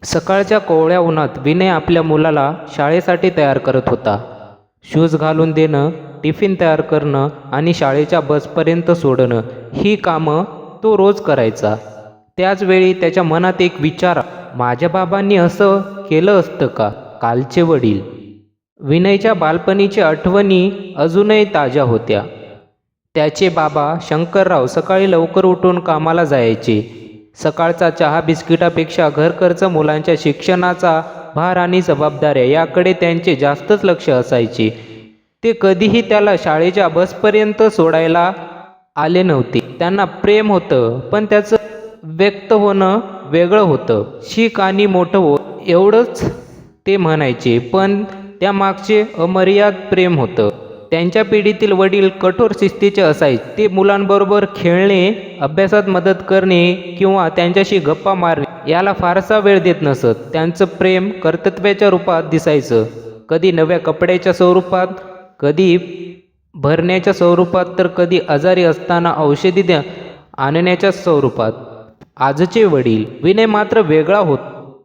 सकाळच्या कोवळ्या उन्हात विनय आपल्या मुलाला शाळेसाठी तयार करत होता. शूज घालून देणं, टिफिन तयार करणं आणि शाळेच्या बसपर्यंत सोडणं ही कामं तो रोज करायचा. त्याचवेळी त्याच्या मनात एक विचार, माझ्या बाबांनी असं केलं असतं का? कालचे वडील. विनयच्या बालपणीच्या आठवणी अजूनही ताज्या होत्या. त्याचे बाबा शंकरराव सकाळी लवकर उठून कामाला जायचे. सकाळचा चहा बिस्किटापेक्षा घरखर्च, मुलांच्या शिक्षणाचा भार आणि जबाबदाऱ्या याकडे त्यांचे जास्तच लक्ष असायचे. ते कधीही त्याला शाळेच्या बसपर्यंत सोडायला आले नव्हते. त्यांना प्रेम होतं, पण त्याचं व्यक्त होणं वेगळं होतं. शिक आणि मोठं हो एवढंच ते म्हणायचे, पण त्यामागचे अमर्याद प्रेम होतं. त्यांच्या पिढीतील वडील कठोर शिस्तीचे असायचे. ते मुलांबरोबर खेळणे, अभ्यासात मदत करणे किंवा त्यांच्याशी गप्पा मारणे याला फारसा वेळ देत नसत. त्यांचं प्रेम कर्तव्याच्या रूपात दिसायचं. कधी नव्या कपड्याच्या स्वरूपात, कधी भरण्याच्या स्वरूपात, तर कधी आजारी असताना औषधी आणण्याच्या स्वरूपात. आजचे वडील विनय मात्र वेगळा होत.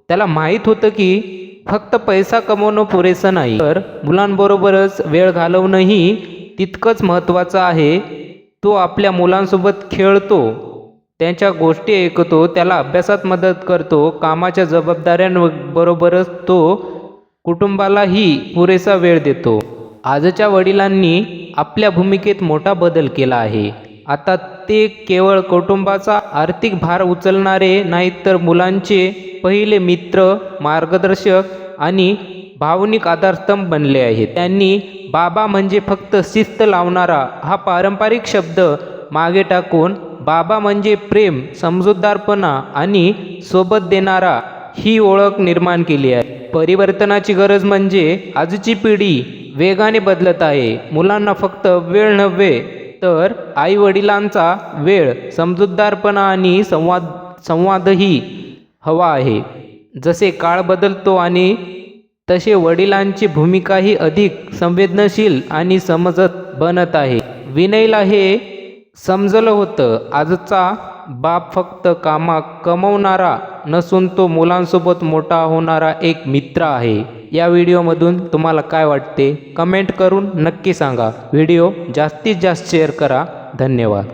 त्याला माहीत होतं की फक्त पैसा कमवणं पुरेसं नाही, तर मुलांबरोबरच वेळ घालवणंही तितकंच महत्त्वाचं आहे. तो आपल्या मुलांसोबत खेळतो, त्यांच्या गोष्टी ऐकतो, त्याला अभ्यासात मदत करतो. कामाच्या जबाबदाऱ्यांबरोबरच तो कुटुंबालाही पुरेसा वेळ देतो. आजच्या वडिलांनी आपल्या भूमिकेत मोठा बदल केला आहे. आता ते केवळ कुटुंबाचा आर्थिक भार उचलणारे नाहीत, तर मुलांचे पहिले मित्र, मार्गदर्शक आणि भावनिक आधारस्तंभ बनले आहेत. त्यांनी बाबा म्हणजे फक्त शिस्त लावणारा हा पारंपरिक शब्द मागे टाकून बाबा म्हणजे प्रेम, समजूतदारपणा आणि सोबत देणारा ही ओळख निर्माण केली आहे. परिवर्तनाची गरज म्हणजे आजची पिढी वेगाने बदलत आहे. मुलांना फक्त वेळ नव्हे, तर आई वडिलांचा वेळ, समजूतदारपणा आणि संवादही हवा आहे. जसे काळ बदलतो आणि तसे वडिलांची भूमिकाही अधिक संवेदनशील आणि समजत बनत आहे. विनयला हे समजलं होतं, आजचा बाप फक्त कमवणारा नसून तो मुलांसोबत मोठा होणारा एक मित्र आहे. या व्हिडिओमधून तुम्हाला काय वाटते? कमेंट करून नक्की सांगा. व्हिडिओ जास्तीत जास्त शेअर करा. धन्यवाद.